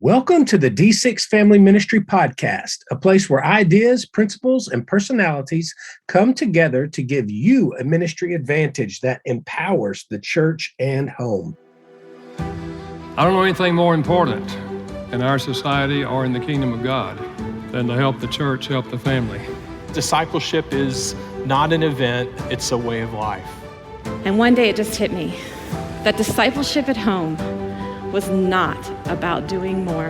Welcome to the D6 Family Ministry Podcast, a place where ideas, principles, and personalities come together to give you a ministry advantage that empowers the church and home. I don't know anything more important in our society or in the kingdom of God than to help the church, help the family. Discipleship is not an event, it's a way of life. And one day it just hit me that discipleship at home was not about doing more.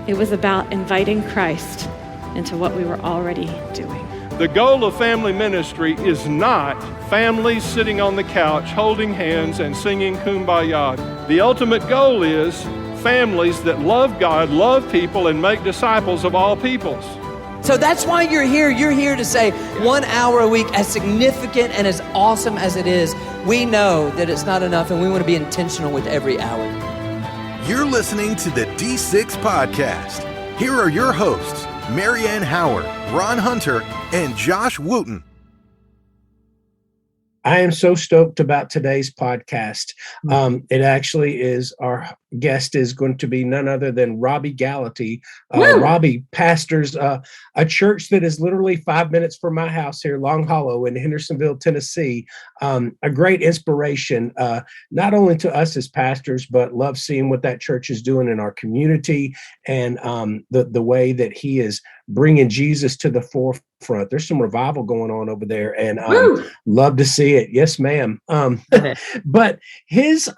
It was about inviting Christ into what we were already doing. The goal of family ministry is not families sitting on the couch holding hands and singing Kumbaya. The ultimate goal is families that love God, love people, and make disciples of all peoples. So that's why you're here. You're here to say 1 hour a week, as significant and as awesome as it is, we know that it's not enough and we want to be intentional with every hour. You're listening to the D6 Podcast. Here are your hosts, Marianne Howard, Ron Hunter, and Josh Wooten. I am so stoked about today's podcast. It actually is, our guest is going to be none other than Robby Gallaty. Robby pastors a church that is literally 5 minutes from my house here, Long Hollow in Hendersonville, Tennessee. A great inspiration, not only to us as pastors, but love seeing what that church is doing in our community and the way that he is bringing Jesus to the forefront. There's some revival going on over there, and love to see it. Yes, ma'am. But his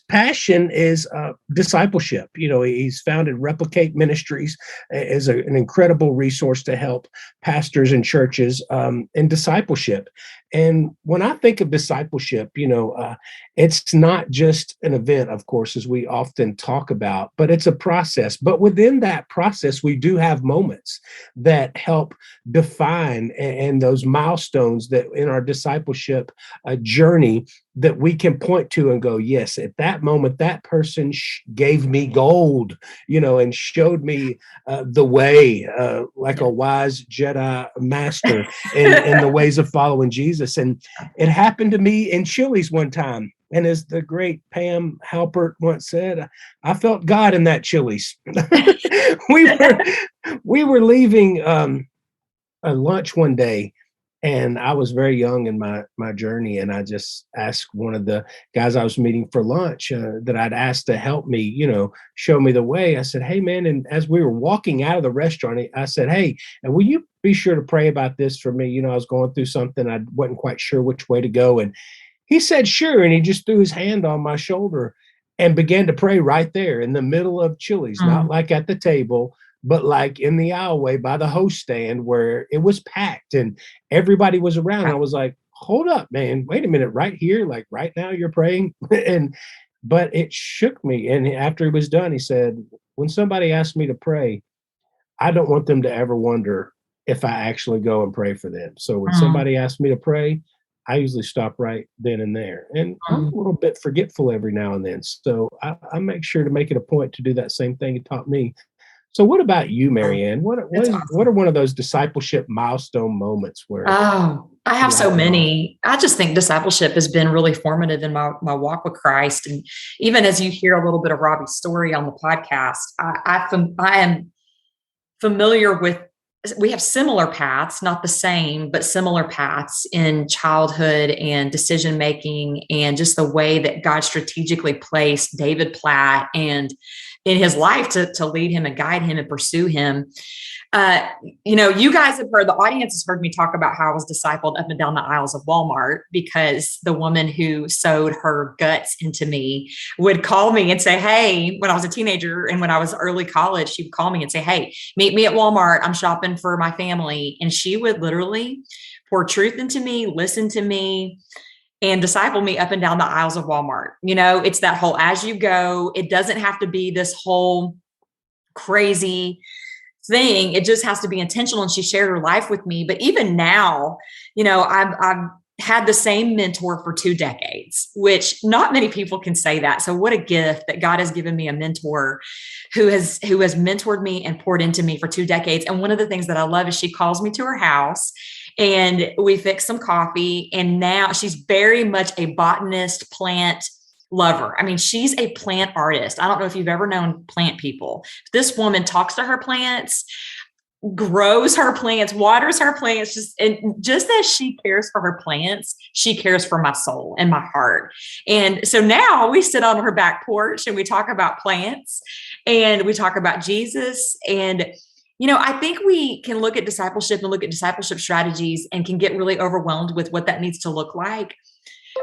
passion is discipleship. You know, he's founded Replicate Ministries as an incredible resource to help pastors and churches in discipleship. And when I think of discipleship, it's not just an event, of course, as we often talk about, but it's a process. But within that process, we do have moments that help define and those milestones that in our discipleship journey that we can point to and go, yes, at that moment, that person gave me gold, and showed me the way, like a wise Jedi master in the ways of following Jesus. And it happened to me in Chili's one time. And as the great Pam Halpert once said, I felt God in that Chili's. we were leaving a lunch one day, and I was very young in my journey, and I just asked one of the guys I was meeting for lunch that I'd asked to help me, show me the way. I said, hey, man, and as we were walking out of the restaurant, I said, hey, and will you be sure to pray about this for me? I was going through something. I wasn't quite sure which way to go. And he said, sure. And he just threw his hand on my shoulder and began to pray right there in the middle of Chili's, not like at the table, but like in the aisleway by the host stand where it was packed and everybody was around. I was like, hold up, man, wait a minute, right here, like right now you're praying. But it shook me. And after he was done, he said, when somebody asks me to pray, I don't want them to ever wonder if I actually go and pray for them. So when somebody asks me to pray, I usually stop right then and there. And I'm a little bit forgetful every now and then. So I make sure to make it a point to do that same thing he taught me. So what about you, Marianne? What are one of those discipleship milestone moments where? Oh, I have so many. I just think discipleship has been really formative in my walk with Christ. And even as you hear a little bit of Robby's story on the podcast, I am familiar with, we have similar paths, not the same, but similar paths in childhood and decision-making and just the way that God strategically placed David Platt and in his life to lead him and guide him and pursue him. You guys have heard, the audience has heard me talk about how I was discipled up and down the aisles of Walmart because the woman who sewed her guts into me would call me and say, hey, when I was a teenager and when I was early college, she would call me and say, hey, meet me at Walmart. I'm shopping for my family. And she would literally pour truth into me, listen to me, and disciple me up and down the aisles of Walmart. It's that whole as you go. It doesn't have to be this whole crazy thing. It just has to be intentional. And she shared her life with me. But even now, I've had the same mentor for 2 decades, which not many people can say that. So what a gift that God has given me, a mentor who has mentored me and poured into me for 2 decades. And one of the things that I love is she calls me to her house and we fix some coffee. And now she's very much a botanist, plant lover. I mean, she's a plant artist. I don't know if you've ever known plant people. This woman talks to her plants, grows her plants, waters her plants, just as she cares for her plants, she cares for my soul and my heart. And so now we sit on her back porch and we talk about plants and we talk about Jesus. And, I think we can look at discipleship and look at discipleship strategies and can get really overwhelmed with what that needs to look like.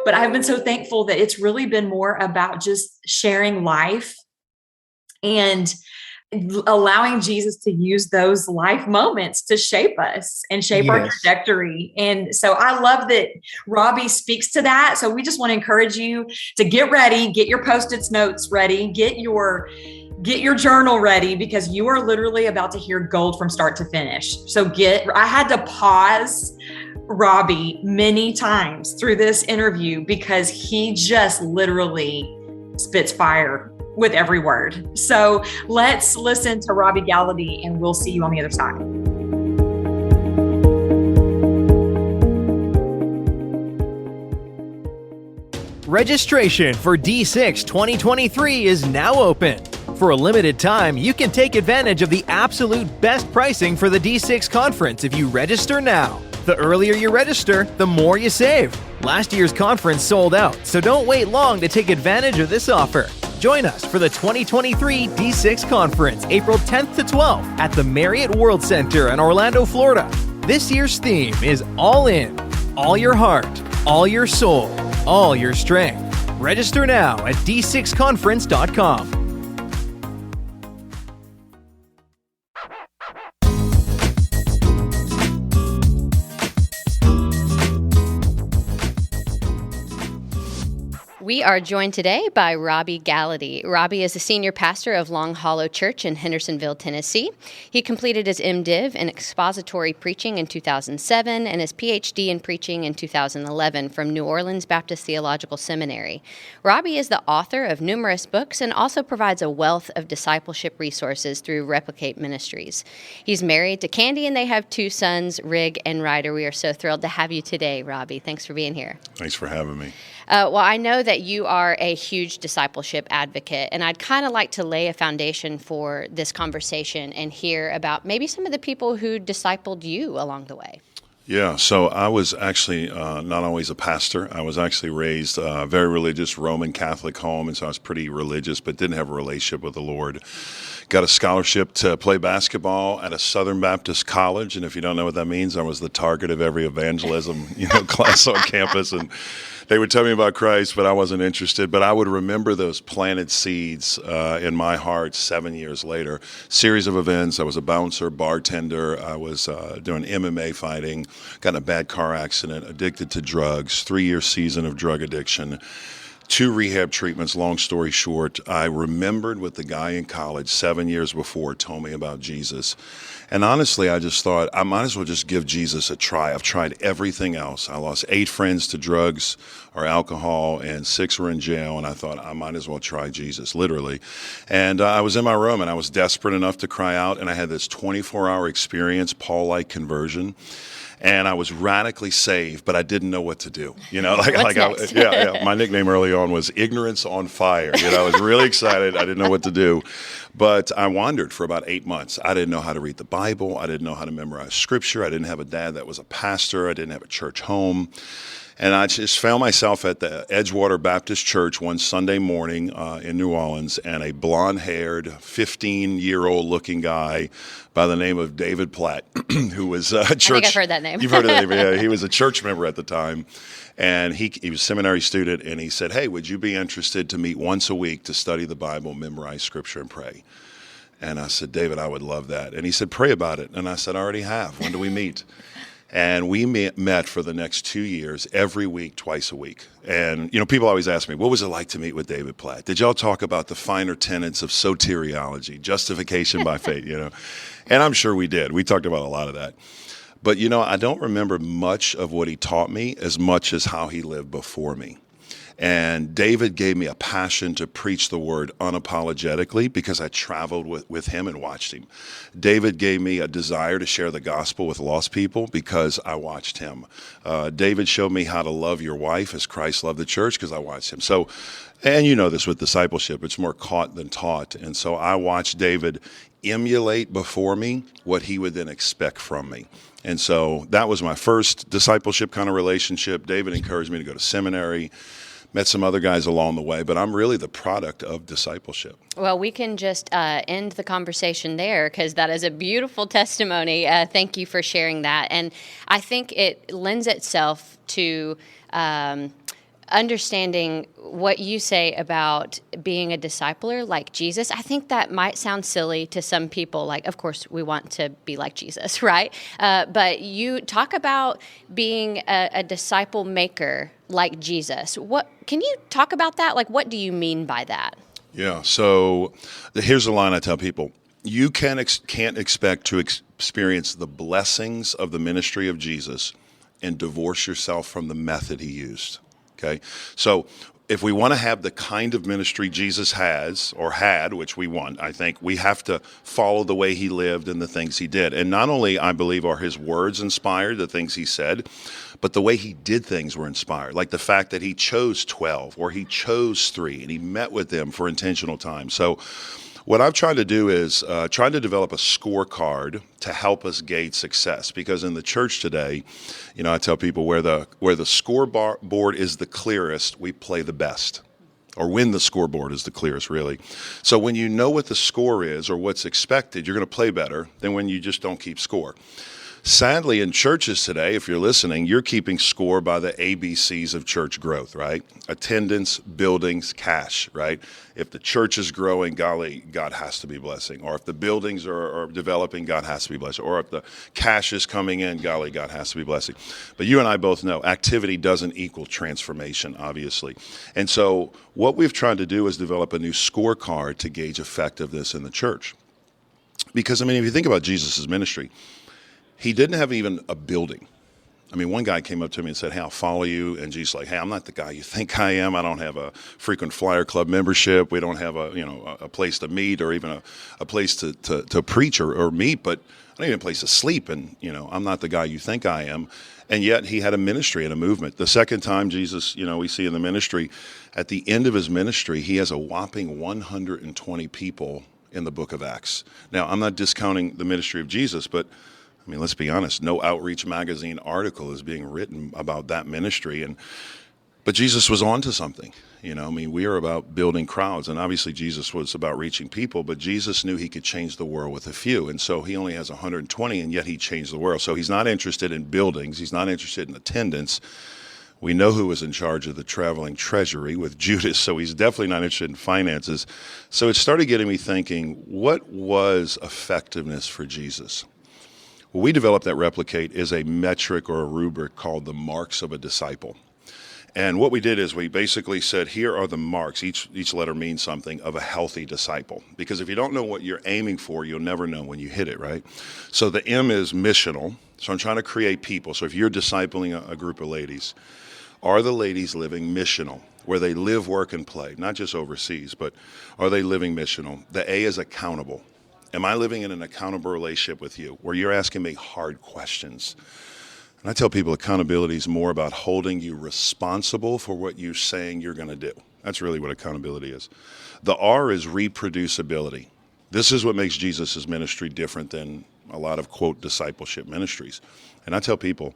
But I've been so thankful that it's really been more about just sharing life and allowing Jesus to use those life moments to shape us and shape our trajectory. And so I love that Robby speaks to that. So we just want to encourage you to get ready, get your Post-it notes ready, get your journal ready, because you are literally about to hear gold from start to finish. So I had to pause Robby many times through this interview because he just literally spits fire with every word. So let's listen to Robby Gallaty and we'll see you on the other side. Registration for D6 2023 is now open. For a limited time, you can take advantage of the absolute best pricing for the D6 conference if you register now. The earlier you register, the more you save. Last year's conference sold out, so don't wait long to take advantage of this offer. Join us for the 2023 D6 Conference, April 10th to 12th at the Marriott World Center in Orlando, Florida. This year's theme is All In, all your heart, all your soul, all your strength. Register now at d6conference.com. We are joined today by Robby Gallaty. Robby is the senior pastor of Long Hollow Church in Hendersonville, Tennessee. He completed his MDiv in expository preaching in 2007 and his PhD in preaching in 2011 from New Orleans Baptist Theological Seminary. Robby is the author of numerous books and also provides a wealth of discipleship resources through Replicate Ministries. He's married to Candy and they have 2 sons, Rig and Ryder. We are so thrilled to have you today, Robby. Thanks for being here. Thanks for having me. Well, I know that you are a huge discipleship advocate, and I'd kind of like to lay a foundation for this conversation and hear about maybe some of the people who discipled you along the way. Yeah, so I was actually not always a pastor. I was actually raised very religious Roman Catholic home, and so I was pretty religious, but didn't have a relationship with the Lord. Got a scholarship to play basketball at a Southern Baptist college, and if you don't know what that means, I was the target of every evangelism class on campus, and they would tell me about Christ, but I wasn't interested. But I would remember those planted seeds in my heart 7 years later. Series of events. I was a bouncer, bartender. I was doing MMA fighting, got in a bad car accident, addicted to drugs, 3-year season of drug addiction. 2 rehab treatments, long story short. I remembered what the guy in college 7 years before told me about Jesus. And honestly, I just thought, I might as well just give Jesus a try. I've tried everything else. I lost 8 friends to drugs or alcohol, and 6 were in jail, and I thought, I might as well try Jesus, literally. And I was in my room, and I was desperate enough to cry out, and I had this 24-hour experience, Paul-like conversion. And I was radically saved, but I didn't know what to do. My nickname early on was Ignorance on Fire. I was really excited. I didn't know what to do. But I wandered for about 8 months. I didn't know how to read the Bible. I didn't know how to memorize scripture. I didn't have a dad that was a pastor. I didn't have a church home. And I just found myself at the Edgewater Baptist Church one Sunday morning in New Orleans, and a blonde-haired, 15-year-old looking guy by the name of David Platt, who was a church. I think I've heard that name. You've heard of that name, yeah. He was a church member at the time, and he was a seminary student, and he said, hey, would you be interested to meet once a week to study the Bible, memorize scripture, and pray? And I said, David, I would love that. And he said, pray about it. And I said, I already have. When do we meet? And we met for the next 2 years, every week, twice a week. And, people always ask me, what was it like to meet with David Platt? Did y'all talk about the finer tenets of soteriology, justification by faith, And I'm sure we did. We talked about a lot of that. But, I don't remember much of what he taught me as much as how he lived before me. And David gave me a passion to preach the word unapologetically because I traveled with him and watched him. David gave me a desire to share the gospel with lost people because I watched him. David showed me how to love your wife as Christ loved the church because I watched him. So, and you know this with discipleship, it's more caught than taught. And so I watched David emulate before me what he would then expect from me. And so that was my first discipleship kind of relationship. David encouraged me to go to seminary. Met some other guys along the way, but I'm really the product of discipleship. Well, we can just end the conversation there because that is a beautiful testimony. Thank you for sharing that. And I think it lends itself to understanding what you say about being a discipler like Jesus. I think that might sound silly to some people. Like, of course, we want to be like Jesus, right? But you talk about being a disciple maker like Jesus. What can you talk about that? Like, what do you mean by that? Yeah. So here's the line I tell people. You can't expect to experience the blessings of the ministry of Jesus and divorce yourself from the method he used. Okay, so if we want to have the kind of ministry Jesus has or had, which we want, I think we have to follow the way he lived and the things he did. And not only, I believe, are his words inspired, the things he said, but the way he did things were inspired. Like the fact that he chose 12 or he chose 3 and he met with them for intentional time. So what I've tried to do is try to develop a scorecard to help us gauge success. Because in the church today, you know, I tell people where the scoreboard is the clearest, we play the best. Or when the scoreboard is the clearest, really. So when you know what the score is or what's expected, you're going to play better than when you just don't keep score. Sadly, in churches today, if you're listening, you're keeping score by the ABCs of church growth, right? Attendance, buildings, cash, right? If the church is growing, golly, God has to be blessing. Or if the buildings are developing, God has to be blessing. Or if the cash is coming in, golly, God has to be blessing. But you and I both know activity doesn't equal transformation, obviously. And so what we've tried to do is develop a new scorecard to gauge effectiveness in the church. Because, I mean, if you think about Jesus' ministry, he didn't have even a building. I mean, one guy came up to me and said, hey, I'll follow you. And Jesus like, hey, I'm not the guy you think I am. I don't have a frequent flyer club membership. We don't have a place to meet or even a place to preach or meet, but I don't even have a place to sleep. And, I'm not the guy you think I am. And yet he had a ministry and a movement. The second time Jesus, we see in the ministry, at the end of his ministry, he has a whopping 120 people in the book of Acts. Now, I'm not discounting the ministry of Jesus, but I mean, let's be honest, no Outreach magazine article is being written about that ministry. But Jesus was on to something. We are about building crowds. And obviously Jesus was about reaching people, but Jesus knew he could change the world with a few. And so he only has 120, and yet he changed the world. So he's not interested in buildings. He's not interested in attendance. We know who was in charge of the traveling treasury with Judas, so he's definitely not interested in finances. So it started getting me thinking, what was effectiveness for Jesus? What we developed that Replicate is a metric or a rubric called the marks of a disciple. And what we did is we basically said, here are the marks, each letter means something, of a healthy disciple. Because if you don't know what you're aiming for, you'll never know when you hit it, right? So the M is missional. So I'm trying to create people. So if you're discipling a group of ladies, are the ladies living missional, where they live, work, and play, not just overseas, but are they living missional? The A is accountable. Am I living in an accountable relationship with you where you're asking me hard questions? And I tell people accountability is more about holding you responsible for what you're saying you're going to do. That's really what accountability is. The R is reproducibility. This is what makes Jesus' ministry different than a lot of, quote, discipleship ministries. And I tell people,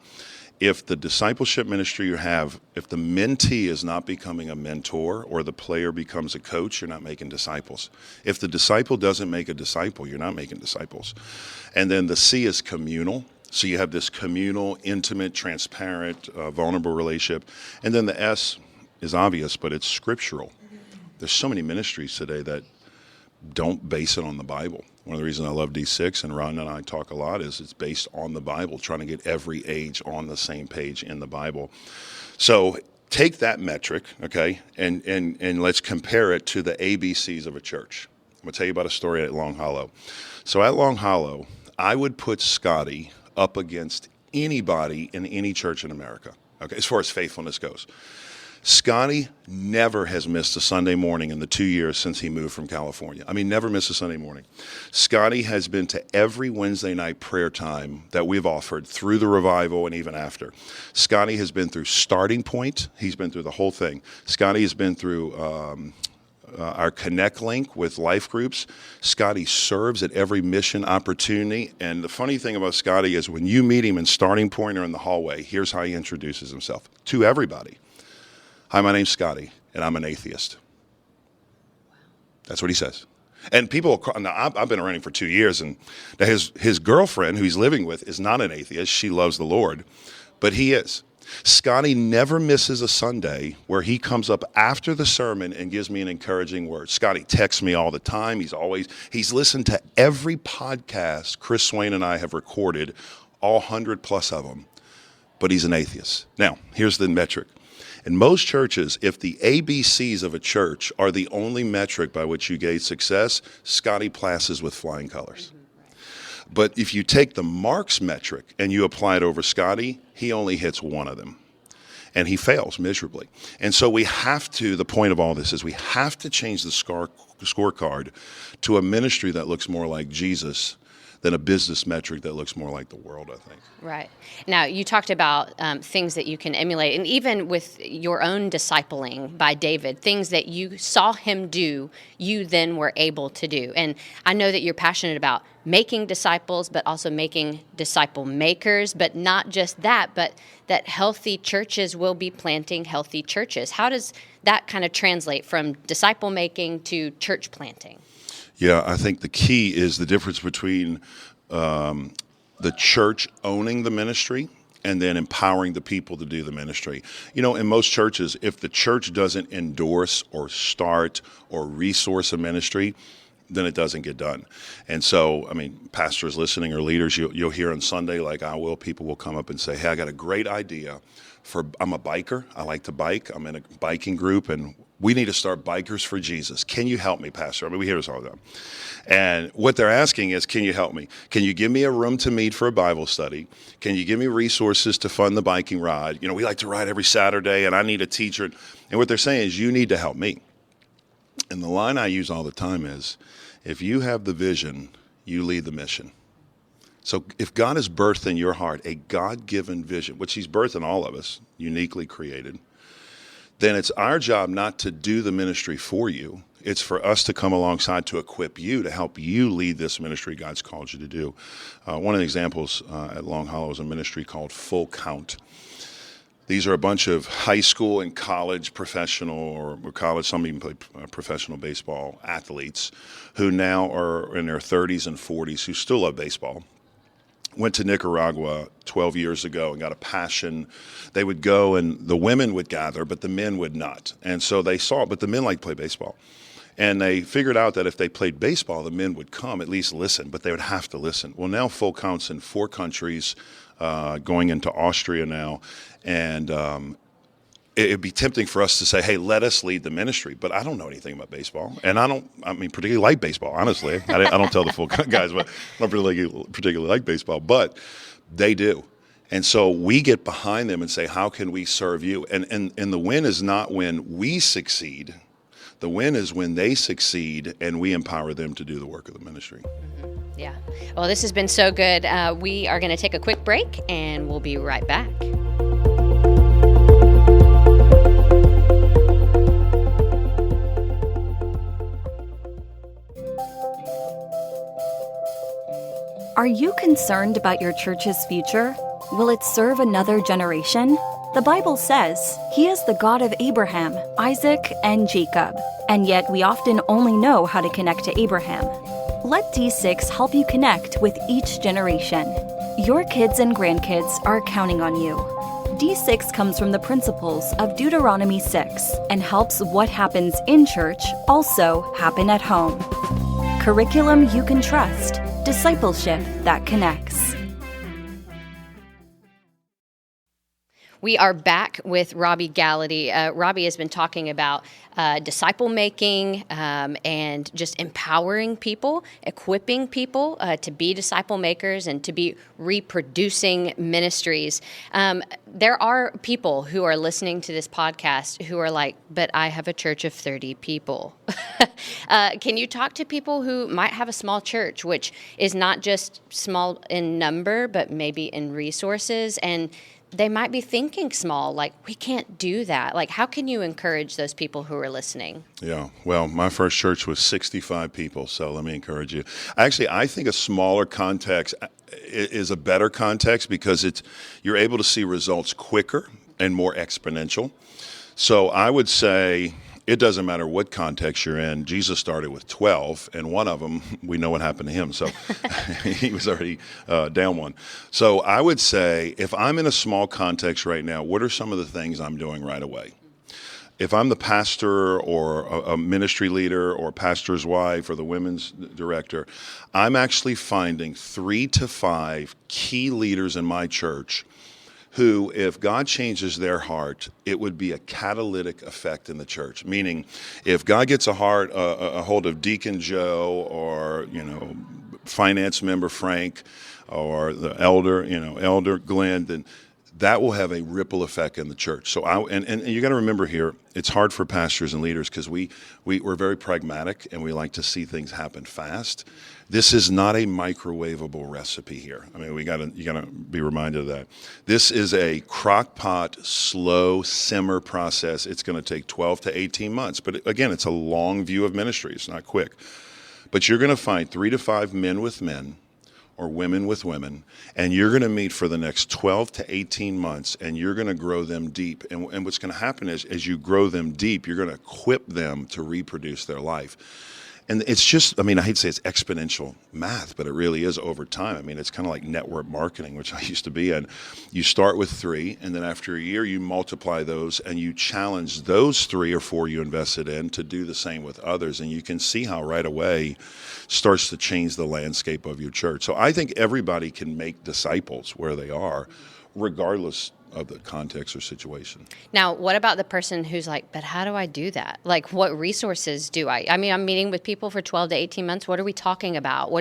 if the discipleship ministry you have, if the mentee is not becoming a mentor or the player becomes a coach, you're not making disciples. If the disciple doesn't make a disciple, you're not making disciples. And then the C is communal. So you have this communal, intimate, transparent, vulnerable relationship. And then the S is obvious, but it's scriptural. There's so many ministries today that don't base it on the Bible. One of the reasons I love D6 and Ron and I talk a lot is it's based on the Bible, trying to get every age on the same page in the Bible. So take that metric, okay, and let's compare it to the ABCs of a church. I'm going to tell you about a story at Long Hollow. So at Long Hollow, I would put Scotty up against anybody in any church in America, okay, as far as faithfulness goes. Scotty never has missed a Sunday morning in the 2 years since he moved from California. I mean, never missed a Sunday morning. Scotty has been to every Wednesday night prayer time that we've offered through the revival and even after. Scotty has been through Starting Point. He's been through the whole thing. Scotty has been through our Connect Link with life groups. Scotty serves at every mission opportunity. And the funny thing about Scotty is when you meet him in Starting Point or in the hallway, here's how he introduces himself to everybody. Hi, my name's Scotty, and I'm an atheist. That's what he says. And people, now I've been around him for 2 years, and his girlfriend, who he's living with, is not an atheist. She loves the Lord, but he is. Scotty never misses a Sunday where he comes up after the sermon and gives me an encouraging word. Scotty texts me all the time. He's listened to every podcast Chris Swain and I have recorded, all 100 plus of them, but he's an atheist. Now, here's the metric. In most churches, if the ABCs of a church are the only metric by which you gauge success, Scotty passes with flying colors. But if you take the Marks metric and you apply it over Scotty, he only hits one of them. And he fails miserably. And so the point of all this is we have to change the scorecard to a ministry that looks more like Jesus than a business metric that looks more like the world, I think. Right. Now, you talked about things that you can emulate, and even with your own discipling by David, things that you saw him do, you then were able to do. And I know that you're passionate about making disciples, but also making disciple makers, but not just that, but that healthy churches will be planting healthy churches. How does that kind of translate from disciple making to church planting? Yeah, I think the key is the difference between the church owning the ministry and then empowering the people to do the ministry. You know, in most churches, if the church doesn't endorse or start or resource a ministry, then it doesn't get done. And so, I mean, pastors listening or leaders, you'll hear on Sunday, like I will, people will come up and say, hey, I got a great idea I'm a biker. I like to bike. I'm in a biking group, and we need to start Bikers for Jesus. Can you help me, Pastor? I mean, we hear this all the time. And what they're asking is, can you help me? Can you give me a room to meet for a Bible study? Can you give me resources to fund the biking ride? You know, we like to ride every Saturday, and I need a teacher. And what they're saying is, you need to help me. And the line I use all the time is, if you have the vision, you lead the mission. So if God has birthed in your heart a God-given vision, which he's birthed in all of us, uniquely created, then it's our job not to do the ministry for you. It's for us to come alongside to equip you, to help you lead this ministry God's called you to do. One of the examples at Long Hollow is a ministry called Full Count. These are a bunch of high school and college professional, or college, some even play professional baseball athletes who now are in their 30s and 40s who still love baseball. Went to Nicaragua 12 years ago and got a passion. They would go and the women would gather, but the men would not. And so they saw, but the men like to play baseball. And they figured out that if they played baseball, the men would come, at least listen, but they would have to listen. Well, now Full Count's in 4 countries, going into Austria now. And it'd be tempting for us to say, hey, let us lead the ministry. But I don't know anything about baseball. And I particularly like baseball, honestly. I don't tell the Full Count guys, but I don't particularly like baseball. But they do. And so we get behind them and say, how can we serve you? And the win is not when we succeed. The win is when they succeed and we empower them to do the work of the ministry. Mm-hmm. Yeah. Well, this has been so good. We are going to take a quick break and we'll be right back. Are you concerned about your church's future? Will it serve another generation? The Bible says He is the God of Abraham, Isaac, and Jacob, and yet we often only know how to connect to Abraham. Let D6 help you connect with each generation. Your kids and grandkids are counting on you. D6 comes from the principles of Deuteronomy 6 and helps what happens in church also happen at home. Curriculum you can trust. Discipleship that connects. We are back with Robby Gallaty. Robby has been talking about disciple making and just empowering people, equipping people to be disciple makers and to be reproducing ministries. There are people who are listening to this podcast who are like, but I have a church of 30 people. Can you talk to people who might have a small church, which is not just small in number, but maybe in resources, and they might be thinking small, like, we can't do that. Like, how can you encourage those people who are listening? Yeah, well, my first church was 65 people, so let me encourage you. Actually, I think a smaller context is a better context because you're able to see results quicker and more exponential. So I would say it doesn't matter what context you're in. Jesus started with 12, and one of them, we know what happened to him. So he was already down one. So I would say if I'm in a small context right now, what are some of the things I'm doing right away? If I'm the pastor or a ministry leader or pastor's wife or the women's director, I'm actually finding 3 to 5 key leaders in my church who, if God changes their heart, it would be a catalytic effect in the church. Meaning, if God gets a hold of Deacon Joe or, finance member Frank or the Elder Glenn, then that will have a ripple effect in the church. So and you got to remember here, it's hard for pastors and leaders because we're very pragmatic and we like to see things happen fast. This is not a microwavable recipe here. I mean, you got to be reminded of that. This is a crock pot, slow simmer process. It's going to take 12 to 18 months. But again, it's a long view of ministry. It's not quick. But you're going to find 3 to 5 men with men or women with women, and you're going to meet for the next 12 to 18 months, and you're going to grow them deep. And what's going to happen is, as you grow them deep, you're going to equip them to reproduce their life. And it's just, I hate to say it's exponential math, but it really is over time. I mean, it's kind of like network marketing, which I used to be in. You start with 3, and then after a year, you multiply those, and you challenge those 3 or 4 you invested in to do the same with others. And you can see how right away starts to change the landscape of your church. So I think everybody can make disciples where they are, regardless of the context or situation. Now, what about the person who's like, but how do I do that? Like, what resources do I'm meeting with people for 12 to 18 months. What are we talking about?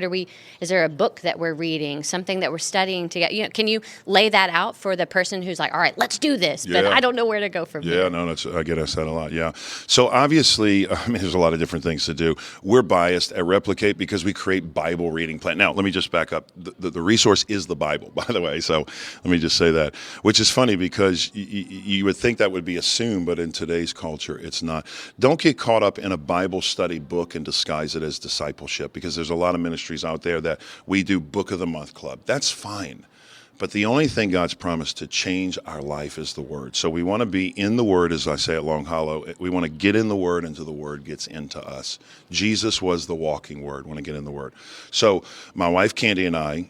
Is there a book that we're reading, something that we're studying together? Can you lay that out for the person who's like, all right, let's do this, but I don't know where to go from here? Yeah, no, I get asked that a lot, yeah. So obviously, there's a lot of different things to do. We're biased at Replicate because we create Bible reading plan. Now, let me just back up. The resource is the Bible, by the way, so let me just say that, which is funny because you would think that would be assumed, but in today's culture, it's not. Don't get caught up in a Bible study book and disguise it as discipleship, because there's a lot of ministries out there that we do Book of the Month Club. That's fine. But the only thing God's promised to change our life is the Word. So we want to be in the Word, as I say at Long Hollow. We want to get in the Word until the Word gets into us. Jesus was the walking Word. We want to get in the Word. So my wife Candy and I,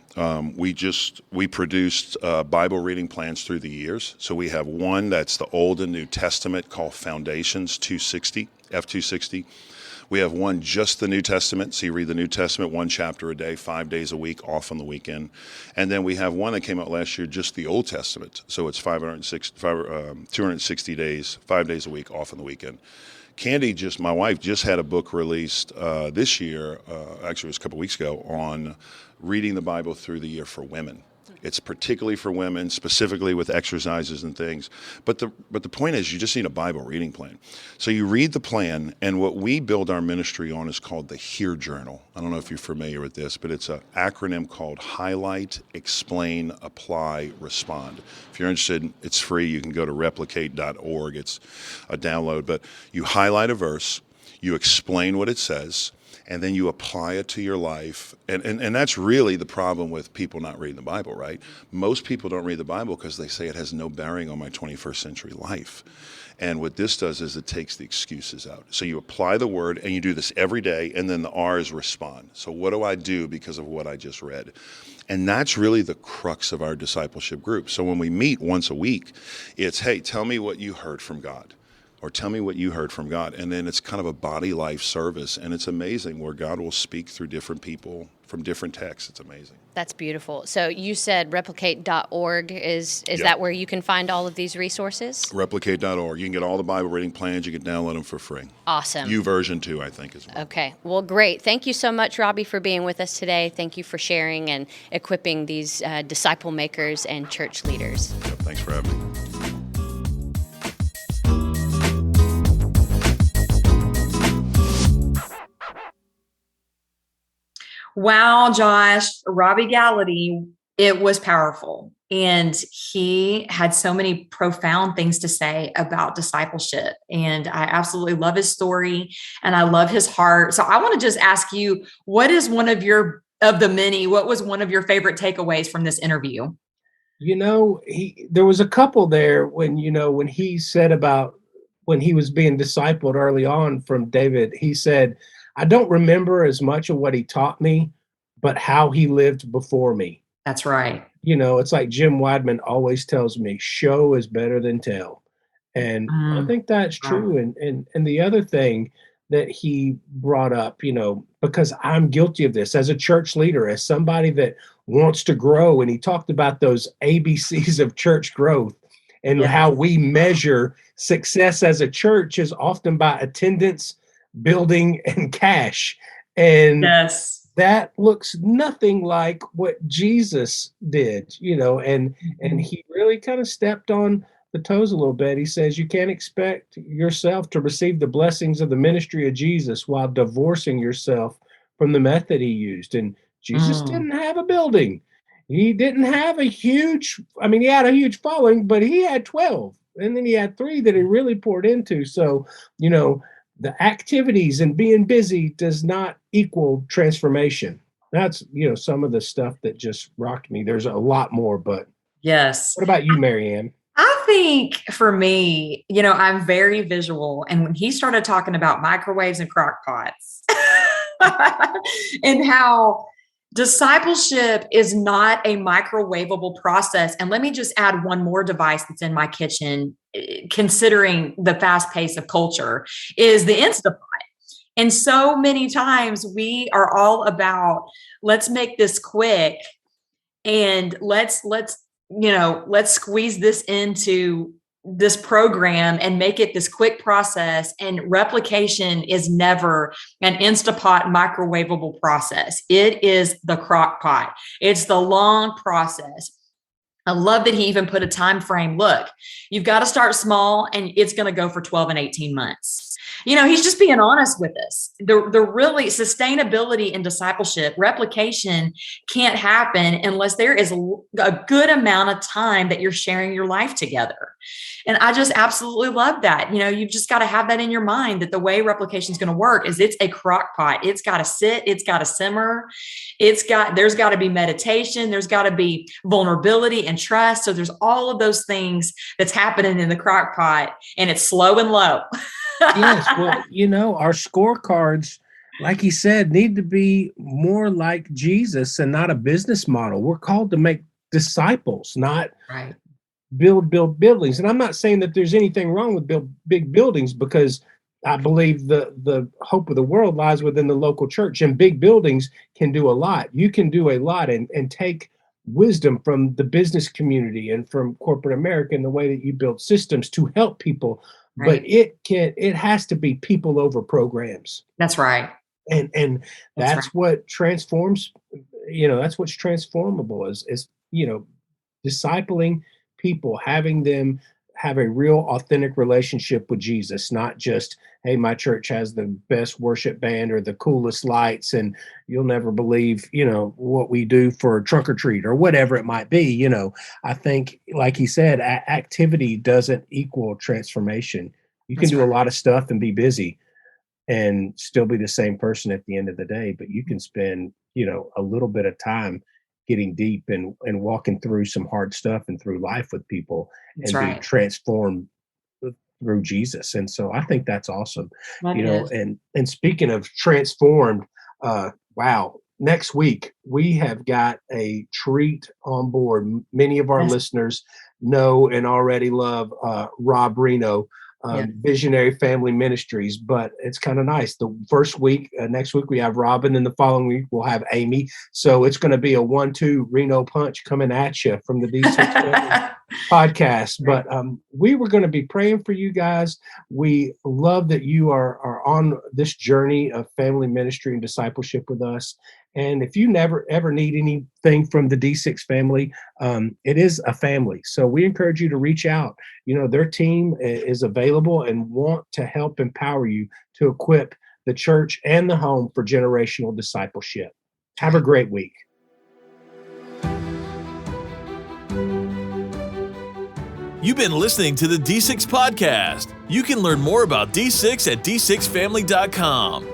we produced Bible reading plans through the years. So we have one that's the Old and New Testament called Foundations 260, F260. We have one just the New Testament, so you read the New Testament 1 chapter a day, 5 days a week, off on the weekend. And then we have one that came out last year, just the Old Testament, so it's 260 days, 5 days a week, off on the weekend. Candy, my wife, just had a book released this year, actually it was a couple weeks ago, on reading the Bible through the year for women. It's particularly for women, specifically with exercises and things. But the point is, you just need a Bible reading plan. So you read the plan, and what we build our ministry on is called the HEAR Journal. I don't know if you're familiar with this, but it's an acronym called Highlight, Explain, Apply, Respond. If you're interested, it's free. You can go to replicate.org. It's a download. But you highlight a verse, you explain what it says, and then you apply it to your life. And that's really the problem with people not reading the Bible, right? Most people don't read the Bible because they say it has no bearing on my 21st century life. And what this does is it takes the excuses out. So you apply the word, and you do this every day, and then the R is respond. So what do I do because of what I just read? And that's really the crux of our discipleship group. So when we meet once a week, it's, hey, tell me what you heard from God. or tell me what you heard from God. And then it's kind of a body life service. And it's amazing where God will speak through different people from different texts. It's amazing. That's beautiful. So you said replicate.org. Is Yep. that where you can find all of these resources? Replicate.org. You can get all the Bible reading plans. You can download them for free. Awesome. YouVersion too, I think, as well. Okay. Well, great. Thank you so much, Robby, for being with us today. Thank you for sharing and equipping these disciple makers and church leaders. Yep, thanks for having me. Wow, Josh, Robby Gallaty, it was powerful. And he had so many profound things to say about discipleship. And I absolutely love his story and I love his heart. So I want to just ask you, what was one of your favorite takeaways from this interview? There was a couple there when he said about when he was being discipled early on from David, he said, I don't remember as much of what he taught me, but how he lived before me. That's right. It's like Jim Wideman always tells me, show is better than tell. And I think that's true. And the other thing that he brought up, because I'm guilty of this as a church leader, as somebody that wants to grow. And he talked about those ABCs of church growth and how we measure success as a church is often by attendance, building, and cash. And that looks nothing like what Jesus did, and he really kind of stepped on the toes a little bit. He says, you can't expect yourself to receive the blessings of the ministry of Jesus while divorcing yourself from the method he used. And Jesus didn't have a building. He didn't have he had a huge following, but he had 12. And then he had 3 that he really poured into. So, the activities and being busy does not equal transformation. That's, some of the stuff that just rocked me. There's a lot more, but yes. What about you, Marianne? I think for me, I'm very visual. And when he started talking about microwaves and crock pots and how discipleship is not a microwavable process. And let me just add one more device that's in my kitchen, considering the fast pace of culture, is the Instapot. And so many times we are all about, let's make this quick and let's squeeze this into this program and make it this quick process. And replication is never an Instapot microwavable process. It is the crock pot. It's the long process. I love that he even put a time frame. Look, you've got to start small and it's going to go for 12 and 18 months. He's just being honest with us. The really sustainability in discipleship, replication can't happen unless there is a good amount of time that you're sharing your life together. And I just absolutely love that. You've just got to have that in your mind that the way replication is going to work is it's a crock pot. It's got to sit. It's got to simmer. There's got to be meditation. There's got to be vulnerability and trust. So there's all of those things that's happening in the crock pot, and it's slow and low. Yes. Well, our scorecards, like he said, need to be more like Jesus and not a business model. We're called to make disciples, not build buildings. And I'm not saying that there's anything wrong with build big buildings, because I believe the hope of the world lies within the local church, and big buildings can do a lot. You can do a lot and take wisdom from the business community and from corporate America and the way that you build systems to help people. Right. But it has to be people over programs. That's right. And that's what transforms, that's what's transformable is discipling people, having them have a real authentic relationship with Jesus, not just, hey, my church has the best worship band or the coolest lights and you'll never believe, what we do for trunk or treat or whatever it might be. I think, like he said, activity doesn't equal transformation. You can do a lot of stuff and be busy and still be the same person at the end of the day, but you can spend, a little bit of time getting deep and walking through some hard stuff and through life with people be transformed through Jesus. And so I think that's awesome. And speaking of transformed, wow, next week we have got a treat on board. Many of our listeners know and already love Rob Reno. Visionary Family Ministries, but it's kind of nice. The first week, next week we have Robin, and the following week we'll have Amy. So it's going to be a 1-2 Reno punch coming at you from the D6 podcast. But we were going to be praying for you guys. We love that you are on this journey of family ministry and discipleship with us. And if you never ever need anything from the D6 family, it is a family. So we encourage you to reach out. Their team is available and want to help empower you to equip the church and the home for generational discipleship. Have a great week. You've been listening to the D6 podcast. You can learn more about D6 at d6family.com.